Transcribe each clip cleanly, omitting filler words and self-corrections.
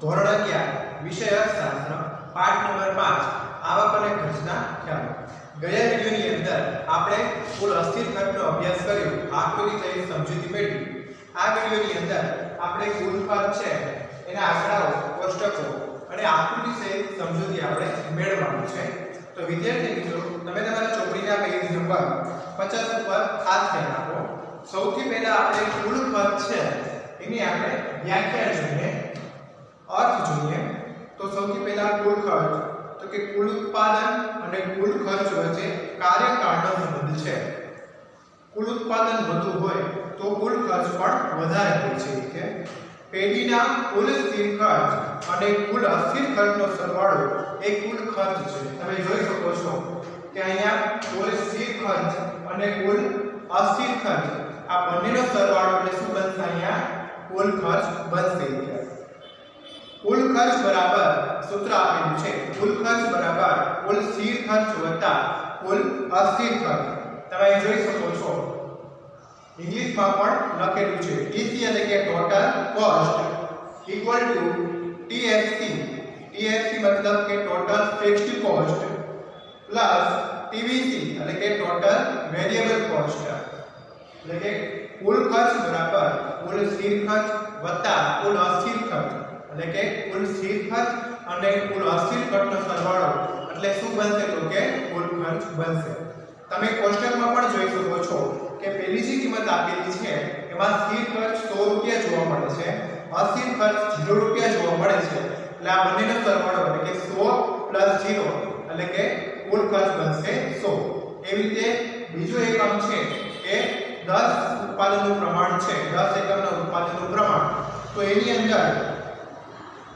ધોરણ 11 વિષય અર્થશાસ્ત્ર પાઠ નંબર 5 આવક અને ખર્ચના ખ્યાલો. ગયા વિડિયોની અંદર આપણે કુલ અસ્થિર ખર્ચનો અભ્યાસ કર્યો, આકૃતિ સહિત સમજૂતી મેળવી. આ વિડિયોની અંદર આપણે કુલ ખર્ચ છે એના આંકડાઓ, કોષ્ટકો અને આકૃતિ સહિત સમજૂતી આપણે મેળવવાનું છે. તો વિદ્યાર્થી મિત્રો, તમે તમારા ચોપડીના પેજ નંબર 50 ઉપર ખાસ ધ્યાન આપો. સૌથી પહેલા આપણે કુલ ખર્ચ છે એની આપણે વ્યાખ્યા જોઈએ, अर्थ જોઈએ. तो સૌથી પહેલા કુલ ખર્ચ, તો કે કુલ ઉત્પાદન અને કુલ ખર્ચ વચ્ચે કાર્યકાળનો સંબંધ છે. કુલ ઉત્પાદન વધુ હોય તો કુલ ખર્ચ પણ વધારે હોય છે. કે પેઢીના કુલ સ્થિર ખર્ચ અને કુલ અસ્થિર ખર્ચનો સરવાળો એ કુલ ખર્ચ છે. તમે જોઈ શકો છો કે અહીંયા કુલ સ્થિર ખર્ચ અને કુલ અસ્થિર ખર્ચ આ બંનેનો સરવાળો એટલે શું બનશે? અહીંયા કુલ ખર્ચ બનશે. કુલ ખર્ચ બરાબર સૂત્ર આપેલું છે, કુલ ખર્ચ બરાબર કુલ સ્થિર ખર્ચ વત્તા કુલ અસ્થિર ખર્ચ. તમે જોઈ શકો છો ઇંગ્લિશમાં પણ લખેલું છે TC એટલે કે total cost equal to TFC. TFC મતલબ કે total fixed cost plus TVC એટલે કે ટોટલ વેરિયેબલ કોસ્ટ. એટલે કે કુલ ખર્ચ બરાબર કુલ સ્થિર ખર્ચ વત્તા કુલ અસ્થિર ખર્ચ, એટલે કે કુલ સ્થિર ખર્ચ અને કુલ અસ્થિર ખર્ચનો સરવાળો એટલે શું બનશે? તો કે કુલ ખર્ચ બનશે. તમે કોષ્ટકમાં પણ જોઈ શકો છો કે પહેલી જે કિંમત આપેલી છે એમાં સ્થિર ખર્ચ 100 રૂપિયા જોવા મળે છે, અસ્થિર ખર્ચ 0 રૂપિયા જોવા મળે છે. એટલે આ બંનેનો સરવાળો એટલે કે 100 + 0 એટલે કે કુલ ખર્ચ બનશે 100. એવી રીતે બીજો એકમ છે એ 10 ઉત્પાદનનું પ્રમાણ છે, 10 એકમના ઉત્પાદનનું પ્રમાણ. તો એની અંદર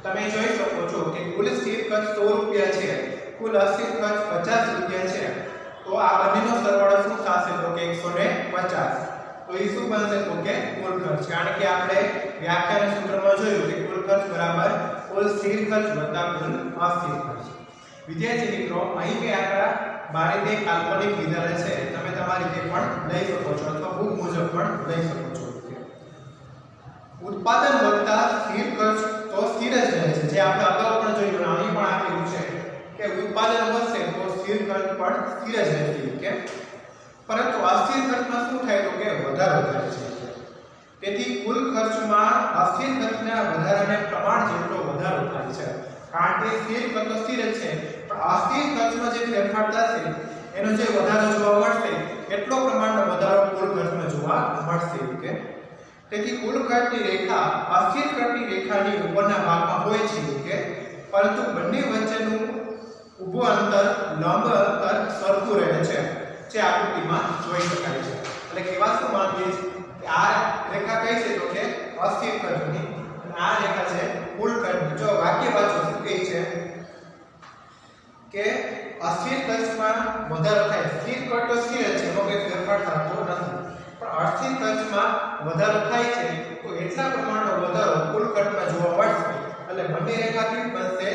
તમે જોઈ શકો છો કે કુલ સ્થિર ખર્ચ 100 રૂપિયા છે, કુલ અસ્થિર ખર્ચ 50 રૂપિયા છે. તો આ બંનેનો સરવાળો શું થશે? તો કે 150. તો એ શું બનશે? તો કે કુલ ખર્ચ. કારણ કે આપણે વ્યાખ્યાના સૂત્રમાં જોયું કે કુલ ખર્ચ બરાબર કુલ સ્થિર ખર્ચ વત્તા કુલ અસ્થિર ખર્ચ. વિદ્યાર્થી મિત્રો, અહીં બે આંકડા મારી તે કાલ્પનિક લીધેલા છે, તમે તમારી રીતે પણ લઈ શકો છો અથવા બુક મુજબ પણ લઈ શકો છો. ઉત્પાદન વધતા સ્થિર ખર્ચ તો સ્થિર જ રહે છે, જે આપણે અગાઉ પણ જોયું, અહીં પણ આપેલું છે કે ઉત્પાદન વધશે તો સ્થિર ખર્ચ પણ સ્થિર જ રહેશે. કે પરંતુ અસ્થિર ખર્ચમાં શું થાય? તો કે વધારો થાય છે. તેથી કુલ ખર્ચમાં અસ્થિર ખર્ચના વધારાને પ્રમાણ જેટલો વધારો થાય છે. કારણ કે સ્થિર ખર્ચ તો સ્થિર જ છે, પણ અસ્થિર ખર્ચમાં જે ફેરફાર થશે એનો જે વધારો જોવા મળશે એટલો પ્રમાણનો વધારો કુલ ખર્ચમાં જોવા મળશે. કે તેથી કુલ ખર્ચની રેખા અસ્થિર ખર્ચની રેખાની ઉપરના ભાગમાં હોય છે. કે પરંતુ બંને વચ્ચેનું ઊભું અંતર, લંબ અંતર સરખું રહે છે, જે આકૃતિમાં જોઈ શકાય છે. એટલે કેવા શું માંગીએ છીએ કે આ રેખા કઈ છે? તો કે અસ્થિર ખર્ચની, અને આ રેખા છે કુલ ખર્ચની. જો વાક્ય વાંચો શું કહે છે કે અસ્થિર ખર્ચમાં વધારો થાય, સ્થિર ખર્ચ તો સ્થિર જ છે, એમાં કોઈ ફેરફાર થતો નથી, પણ અસ્થિર ખર્ચમાં વધારો થાય છે તો એટલા પ્રમાણનો વધારો કુલ ખર્ચમાં જોવા મળશે. એટલે બંને રેખા કેવી બનશે?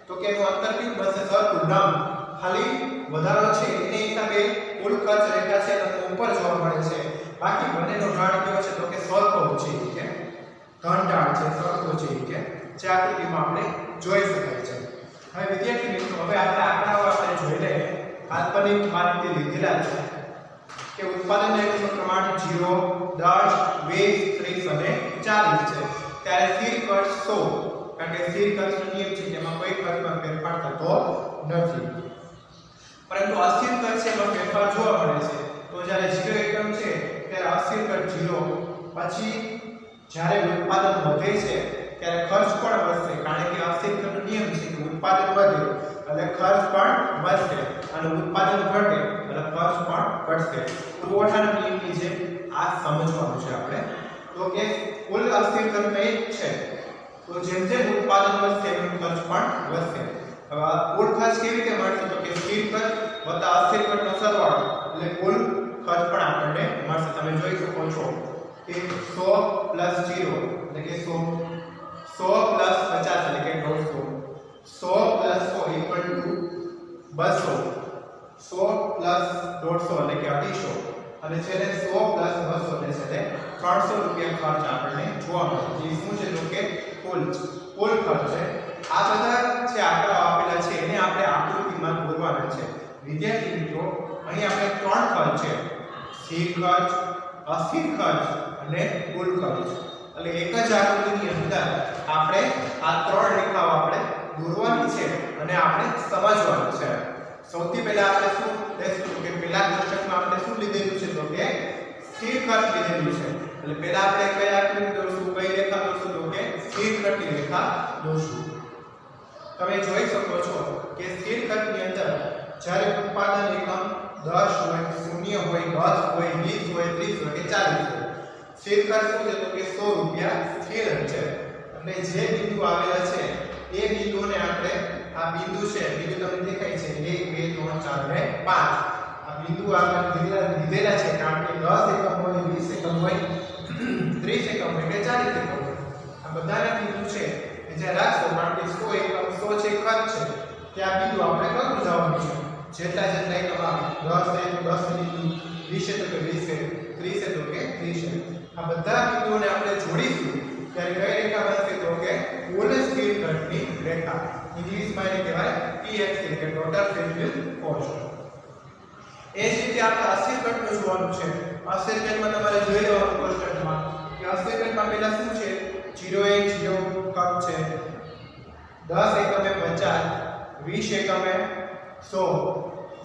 તો કે એનું અંતર કેવું બનશે? સરખું, લંબ. ખાલી વધારો છે એને હિસાબે કુલ ખર્ચ રેખા છે તો ઉપર જોવા મળે છે, બાકી બંનેનો ઢાળ કેવો છે? તો કે સરખો છે. કે ઘન ઢાળ છે, સરખો છે. કે જે આકૃતિમાં આપણે જોઈ શકાય છે. હવે વિદ્યાર્થી મિત્રો, હવે આપણે આંકડાઓ આપણે જોઈ લઈએ. કાલ્પનિક માહિતી લીધેલા છે કે ઉત્પાદન એકમનું પ્રમાણ 0, 10, 20, 30 અને 40 છે. ત્યારે સ્થિર ખર્ચ 100, કારણ કે સ્થિર ખર્ચનો નિયમ છે કે એમાં કોઈ ખર્ચમાં ફેરફાર થતો નથી. પરંતુ અસ્થિર ખર્ચ છે એમાં ફેરફાર જોવા મળે છે. તો જ્યારે 0 એકમ છે ત્યારે અસ્થિર ખર્ચ 0, પછી જ્યારે ઉત્પાદન વધે છે ત્યારે ખર્ચ પણ વધશે, કારણ કે અસ્થિર ખર્ચનો નિયમ છે કે ઉત્પાદન વધે એટલે ખર્ચ પણ વધશે, અને ઉત્પાદન ઘટે એટલે ખર્ચ પણ ઘટશે. પુરવઠાના નિયમની જેમ આ સમજવાનું છે આપણે. તો કે કુલ અસ્થિર ખર્ચ એ જ છે, તો જેમ જેમ ઉત્પાદન વધશે એમ ખર્ચ પણ વધશે. હવે આ કુલ ખર્ચ કેવી રીતે મળશે? તો કે સ્થિર ખર્ચ વત્તા અસ્થિર ખર્ચનો સરવાળો એટલે કુલ ખર્ચ પણ આપણને મળશે. તમે જોઈ શકો છો કે 100 + 0 એટલે કે 100, 100 + 50 એટલે કે 150, 100 + 100 = 200, 100 + 150 એટલે કે 250, અને છેલ્લે 100 + 200 એટલે છેલ્લે 300 રૂપિયા ખર્ચ આપણને જોવા મળે. જે શું છે? તો કે કુલ ખર્ચ છે. આ બધા જે આંકડાઓ આપેલા છે એને આપણે આકૃતિમાં દોરવાના છે. વિદ્યાર્થી મિત્રો, અહીં આપણે ત્રણ ખર્ચ છે: સ્થિર ખર્ચ, અસ્થિર ખર્ચ અને કુલ ખર્ચ. એટલે એક જ આકૃતિની અંદર આપણે આ ત્રણ રેખાઓ આપણે દોરવાની છે અને આપણે સમજવાનું છે. સૌથી પહેલા આપણે શું લેશું કે પહેલા કોષ્ટકમાં આપણે શું લીધેલું છે? તો કે સ્થિર ખર્ચ લીધેલું છે. એટલે પહેલા આપણે કઈ આકૃતિ દોરશું, કઈ રેખા દોરશું? તો કે સ્થિર ખર્ચની રેખા દોરશું. તમે જોઈ શકો છો કે સ્થિર ખર્ચની અંદર જ્યારે ઉત્પાદન એકમ 10 હોય, 0 હોય, 10 હોય, 20 હોય, 30 હોય કે 40 હોય, સ્થિર ખર્ચ શું છે? તો કે 100 રૂપિયા સ્થિર છે. એટલે જે બિંદુ આવેલા છે એ બિંદુને આપણે, આ બિંદુ છે, બિંદુ તમને દેખાય છે 1 2 3 4 અને 5. આ બિંદુ આપણે લીધેલા છે કારણ કે 10 એકમ હોય, 20 એકમ હોય, 30 એકમ હોય કે 40 એકમ હોય. આ બધાના બિંદુ છે એ જે રાખશો, કારણ કે 100 એકમ 100 છે ખર્ચ છે, ત્યાં બિંદુ આપણે કરતું જવાનું છે. જેટલા જેટલા એકમ આવે, 10 છે તો 10 બિંદુ, 20 છે તો કે 20 છે, 30 છે તો કે 30 છે. આ બધા બિંદુઓને આપણે જોડીશું ત્યારે કઈ રેખા બનશે? તો કે કુલ સ્થિર ખર્ચની રેખા. ઇંગ્લિશમાં એને કહેવાય TFC એટલે ટોટલ ફિક્સ્ડ કોસ્ટ. એ જ રીતે આપણે અસ્થિર ખર્ચનું જોવાનું છે. અસ્થિર ખર્ચમાં તમારે જોઈ લેવાનું કોષ્ટકમાં કે અસ્થિર ખર્ચમાં પહેલા શું છે? 0 ખર્ચ છે, 10 એકમે 50, 20 એકમે 100,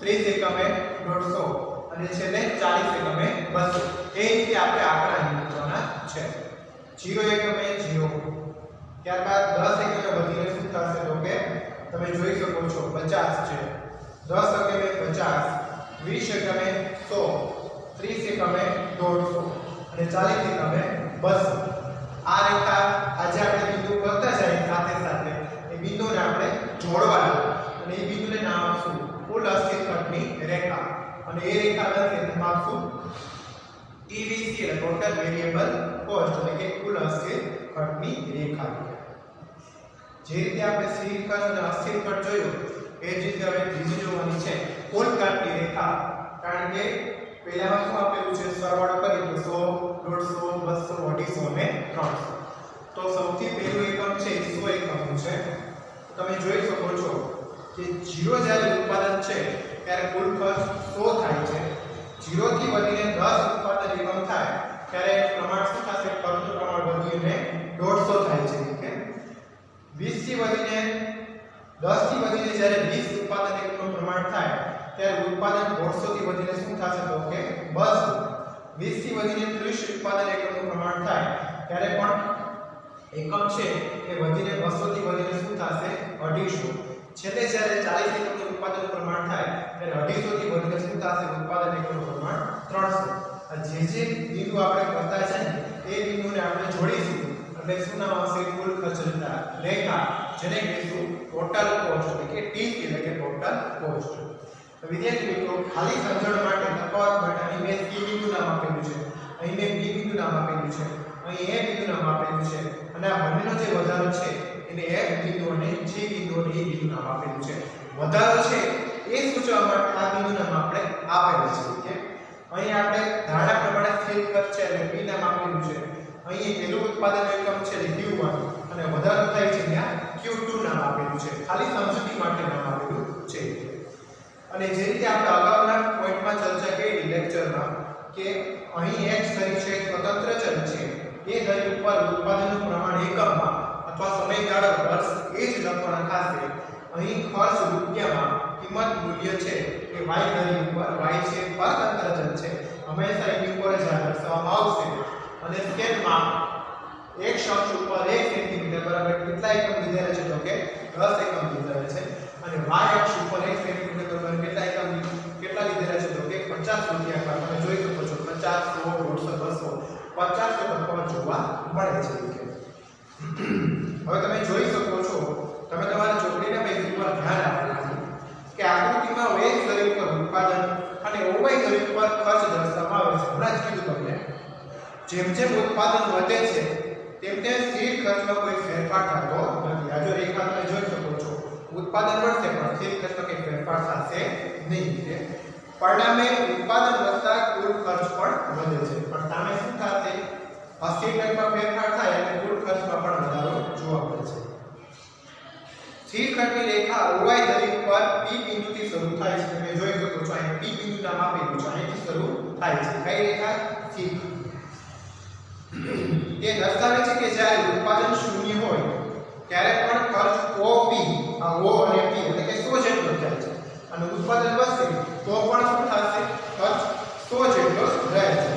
30 એકમે 150 અને છેલ્લે 40 એકમે 200. એ રીતે આપણે આંકડા મૂકવાના છે. 0 એકમે 0, ત્યારબાદ 10 એકમે વધીને શું થશે? તો કે તમે જોઈ શકો છો 50 છે, 10 એકમે 50, 20 એકમે 100, 30 એકમે 150 અને 40 એકમે 200. આ રેખા આજે આપણે બિંદુ કરતા જાય સાથે સાથે એ બિંદુને આપણે જોડવાના અને એ બિંદુને નામ આપશું કુલ અસ્થિર ખર્ચની રેખા. અને એ રેખા બનશે નામ આપશું TVC એટલે ટોટલ વેરિયેબલ કોસ્ટ, એટલે કે કુલ અસ્થિર ખર્ચની રેખા. જે રીતે આપણે સ્થિર ખર્ચ અને અસ્થિર ખર્ચ જોયો, એ જ રીતે હવે ત્રીજી જોવાની છે કુલ ખર્ચની રેખા. કારણ કે પહેલામાં શું આપેલું છે? સરવાળો કરીએ તો 100, 150, 200, 250 અને 300. તો સૌથી પહેલું એકમ છે 100 એકમનું છે. તમે જોઈ શકો છો કે 0 જ્યારે ઉત્પાદન છે ત્યારે કુલ ખર્ચ 100 થાય છે. 0 થી વધીને 10 ઉત્પાદન એકમ થાય ત્યારે પ્રમાણ શું થશે? ખર્ચનું પ્રમાણ વધીને 150 થાય છે. કે 20 થી વધીને 10 થી વધીને જ્યારે 20 ઉત્પાદન એકમનું પ્રમાણ થાય ત્યારે ઉત્પાદન 150 થી વધીને શું થશે? તો કે 200. 20 થી વધીને 30 ઉત્પાદન એકમનું પ્રમાણ થાય ત્યારે પણ એકમ છે એ વધીને 200 થી વધીને શું થશે? 250. છેલ્લે જ્યારે 40 એકમનું ઉત્પાદન પ્રમાણ થાય ત્યારે 250 થી વધીને શું થશે? ઉત્પાદન એકમનું પ્રમાણ 300. જે બિંદુ આપણે કરતા છે ને એ બિંદુને આપણે જોડીશું એટલે શું નામ આવશે? કુલ ખર્ચની રેખા, જેને કહીશું ટોટલ કોસ્ટ, એટલે કે TC એટલે કે ટોટલ કોસ્ટ. તો વિદ્યાર્થી મિત્રો, ખાલી સમજણ માટે, તફાવત માટે અહીં મેં C બિંદુ નામ આપેલું છે, અહીં મેં B બિંદુ નામ આપેલું છે, અહીં A બિંદુ નામ આપેલું છે અને આ બંનેનો જે વધારો છે એને F બિંદુ અને G બિંદુ અને E બિંદુ નામ આપેલું છે. વધારો છે એ સૂચવવા માટે આ બિંદુ નામ આપણે આપેલું છે. અહીં આપણે ધારણા પ્રમાણે સ્થિર ખર્ચ છે એટલે P નામ આપેલું છે. અહીં પહેલું ઉત્પાદન એકમ છે એટલે Q1 અને વધારો થાય છે ત્યાં Q2 નામ આપેલું છે. ખાલી સમજૂતી માટે નામ આપેલું છે. અને જે રીતે આપણે અગાઉના પોઈન્ટમાં ચર્ચા કરી લેક્ચરમાં કે અહીં x ધરી છે સ્વતંત્ર ચલ છે, એ ધરી ઉપર ઉત્પાદનનું પ્રમાણ એકમમાં અથવા સમયગાળો વર્ષ એ જ લખવાના થશે. અહીં ખર્ચ રૂપિયામાં, કિંમત મૂલ્ય છે એ y ધરી ઉપર, y છે પરતંત્ર ચલ છે, હંમેશા એની ઉપર જ દર્શાવવામાં આવશે. અને સ્કેલમાં x અક્ષ ઉપર 1 સેન્ટીમીટર બરાબર કેટલા એકમ લીધેલા છે? તો કે 10 એકમ લીધેલા છે. અને y અક્ષ ઉપર 1 સેન્ટીમીટર બરાબર કેટલા એકમ લીધેલા છે? તો કે 50 રૂપિયા. તમે જોઈ શકો છો 50, 100, 150, 200, 50 તફાવત જોવા મળે છે. હવે તમે જોઈ શકો છો, તમે તમારા ચોપડીના પેજ ઉપર ધ્યાન આપવાનું કે આકૃતિમાં y ધરી ઉપર ઉત્પાદન અને y ધરી ઉપર ખર્ચ દર્શાવવામાં આવે છે. હમણાં જ કીધું તમને, જેમ જેમ ઉત્પાદન વધે છે તેમ તેમ સ્થિર ખર્ચમાં કોઈ ફેરફાર થતો નથી. આ જો રેખા તમે જોઈ શકો છો, ઉત્પાદન વધશે પણ સ્થિર ખર્ચમાં કોઈ ફેરફાર થશે નહીં. પરિણામે ઉત્પાદન વધતા કુલ ખર્ચ પણ વધે છે, પણ સામે શું થશે? અસ્થિર ખર્ચમાં ફેરફાર થાય અને કુલ ખર્ચમાં પણ વધારો જોવા મળે છે. સ્થિર ખર્ચની રેખા OI ધરી પર P બિંદુથી શરૂ થાય છે. તમે જોઈ શકો છો અહીં P બિંદુ નામ આપેલું છે, અહીંથી શરૂ થાય છે. કઈ રેખા? સ્થિર. એ દર્શાવે છે કે જ્યારે ઉત્પાદન શૂન્ય હોય ત્યારે પણ ખર્ચ OP, આ O અને P એટલે કે 100 જેટલો થાય છે, અને ઉત્પાદન વધશે તો પણ શું થશે? ખર્ચ 100 જેટલો રહે છે.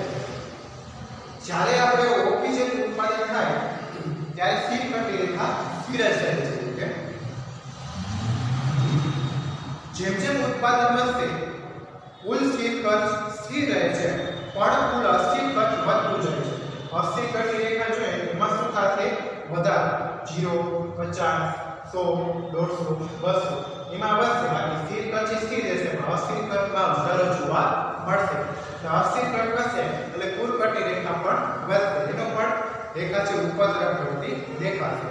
જ્યારે આપણે OP જેટલું ઉત્પાદન થાય ત્યારે સ્થિર ખર્ચની રેખા સ્થિર જ રહે છે. જેમ જેમ ઉત્પાદન વધશે કુલ સ્થિર ખર્ચ સ્થિર રહે છે, પણ કુલ અસ્થિર ખર્ચ વધતું જાય છે. અસ્થિર ખર્ચની રેખા જોઈએ એમાં શું થશે? વધારો 0, 50, 100, 150, 200 એમાં વધશે. બાકી સ્થિર ખર્ચ સ્થિર રહેશે, પણ અસ્થિર ખર્ચમાં વધારો જોવા મળશે. તો અસ્થિર ખર્ચ વધશે એટલે કુલ ખર્ચની રેખા પણ વધશે. એનો પણ રેખા છે ઉપર તરફ વધતી દેખાશે.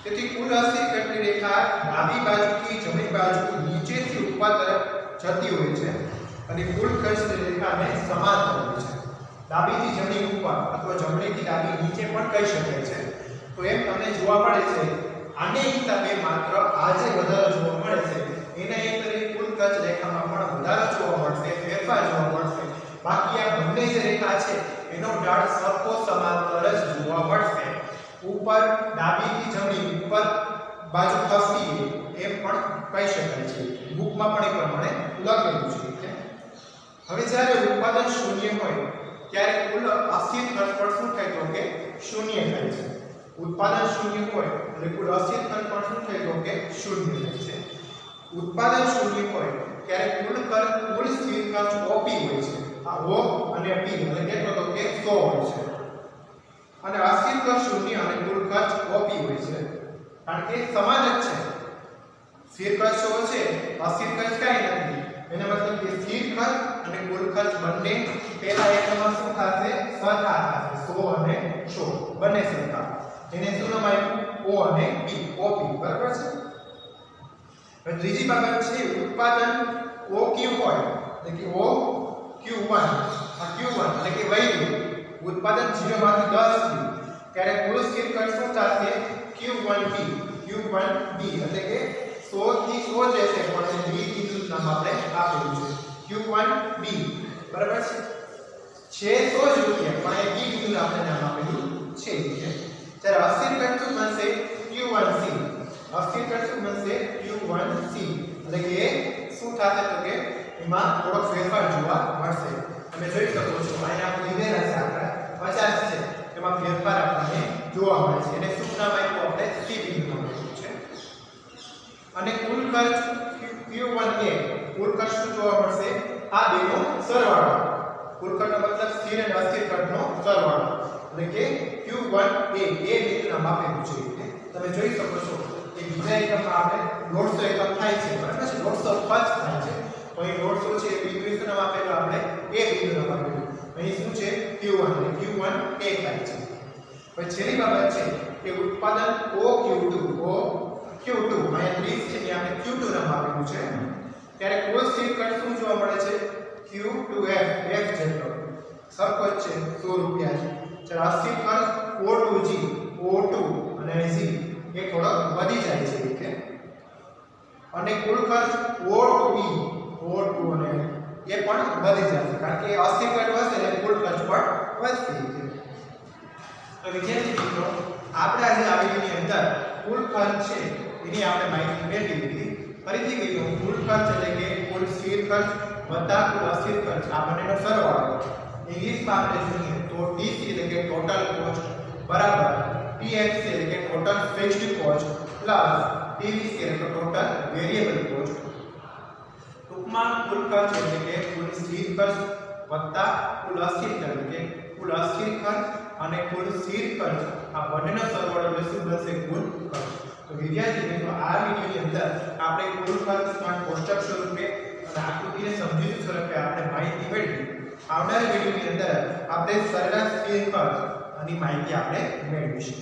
તેથી કુલ અસ્થિર ખર્ચની રેખા ડાબી બાજુથી જમણી બાજુ નીચેથી ઉપર તરફ જતી હોય છે, અને કુલ ખર્ચની રેખાને સમાંતર હોય છે. ડાબીથી જમણી ઉપર અથવા જમણીથી ડાબી નીચે પણ કહી શકાય છે. તો એમ તમને જોવા મળે છે આને હિસાબે માત્ર આ જે વધારો જોવા મળે છે એના હિસાબે કુલ ખર્ચ રેખામાં પણ વધારો જોવા મળશે, ફેરફાર જોવા મળશે. બાકી આ બંને જે રેખા છે એનો ઢાળ સરખો સમાંતર જ જોવા મળશે. ઉપર ડાબીથી જમણી ઉપર બાજુ ખસતી એમ પણ કહી શકાય છે. બુકમાં પણ એ પ્રમાણે લખેલું છે. હવે જ્યારે ઉત્પાદન શૂન્ય હોય ત્યારે કુલ અસ્થિર ખર્ચ પણ શું થાય? તો કે શૂન્ય થાય છે. ઉત્પાદન શૂન્ય હોય એટલે કુલ અસ્થિર ખર્ચ પણ શું થાય? તો કે શૂન્ય થાય છે. ઉત્પાદન શૂન્ય હોય ત્યારે કુલ સ્થિર ખર્ચ OP હોય છે. આ O અને P એટલે કેટલો? તો કે 100 હોય છે. અને અસ્થિર ખર્ચ શૂન્ય અને કુલ ખર્ચ OP હોય છે, કારણ કે સમાન જ છે. સ્થિર ખર્ચ શું છે? અસ્થિર ખર્ચ કાંઈ નથી. એનો મતલબ કે સ્થિર ખર્ચ અને કુલ ખર્ચ બંને પહેલા એકમાં શું થશે? સરખા થશે. 100 અને 100 બંને સરખા. એને શું નામ આપ્યું? O અને P, OP. બરાબર છે. હવે ત્રીજી બાબત છે ઉત્પાદન OQ હોય એટલે કે OQ1, આ Q1 એટલે કે વધ્યું. ઉત્પાદન 0 માંથી 10 થયું ત્યારે કુલ સ્થિર ખર્ચ શું થશે? Q1B એટલે કે 100 થી 100 જશે, પણ એ B બિંદુ નામ આપણે આપેલું છે. Q1B બરાબર છે 100 જ રૂપિયા, પણ એ B બિંદુ આપણે નામ આપેલું છે. ત્યારે અસ્થિર ખર્ચ શું બનશે? Q1C. અસ્થિર ખર્ચ શું બનશે? Q1C એટલે કે શું થશે? તો કે એમાં થોડો ફેરફાર જોવા મળશે. તમે જોઈ શકો છો અહીંયા આપણે લીધેલા છે આંકડા 50 છે, એમાં ફેરફાર આપણને જોવા મળે છે. એને શું નામ આપ્યું? આપણે C બિંદુ નામ આપ્યું છે. અને કુલ ખર્ચ Q1A, કુલ ખર્ચ શું જોવા મળશે? આ બેનો સરવાળો. કુલ ખર્ચનો મતલબ સ્થિર અને અસ્થિર ખર્ચનો સરવાળો એટલે કે Q1A એ બિંદુ નામ આપેલું છે. તમે જોઈ શકો છો કે બીજા એકમમાં આપણે 150 એકમ થાય છે, બરાબર છે? 150 થાય છે. તો અહીં 150 છે એ બિંદુ શું નામ આપેલું? આપણે A બિંદુ નામ આપેલું. અહીં શું છે? Q1 એટલે Q1A થાય છે. પછી છેલ્લી બાબત છે કે ઉત્પાદન OQ2 અહીંયા 30 છે, ત્યાં આપણે Q2 નામ આપેલું છે. ત્યારે કુલ સ્થિર ખર્ચ શું જોવા મળે છે? Q2F, F જેટલો સરખો જ છે, 100 રૂપિયા છે. જ્યારે અસ્થિર ખર્ચ O2G, O2 અને G એ થોડો વધી જાય છે. અને કુલ ખર્ચ O2E, O2 અને એ પણ વધી જશે, કારણ કે અસ્થિર ખર્ચ વધશે એટલે કુલ ખર્ચ પણ વધશે. તો વિદ્યાર્થી મિત્રો, આપણે આજે આ વિડિયોની અંદર કુલ ખર્ચ છે એની આપણે માહિતી મેળવી લીધી. ફરીથી કહીએ, કુલ ખર્ચ એટલે કે કુલ સ્થિર ખર્ચ વત્તા કુલ અસ્થિર ખર્ચ આ બંનેનો સરવાળો. ઇંગ્લિશમાં આપણે જોઈએ તો TC એટલે કે ટોટલ કોસ્ટ બરાબર TFC એટલે કે total fixed cost plus TVC એટલે કે ટોટલ વેરિયેબલ કોસ્ટ. ટૂંકમાં કુલ ખર્ચ એટલે કે કુલ સ્થિર ખર્ચ વત્તા કુલ અસ્થિર ખર્ચ એટલે કે કુલ અસ્થિર ખર્ચ અને કુલ સ્થિર ખર્ચ આ બંનેનો સરવાળો એટલે શું બનશે? કુલ ખર્ચ. તો વિદ્યાર્થી મિત્રો, આ વિડિયોની અંદર આપણે કુલ ખર્ચના કોષ્ટક સ્વરૂપે અને આકૃતિને સમજૂતી સ્વરૂપે આપણે માહિતી મેળવી. આવનારા વિડિયોની અંદર આપણે સરેરાશ સ્થિર ખર્ચ અને માહિતી આપણે મેળવીશું.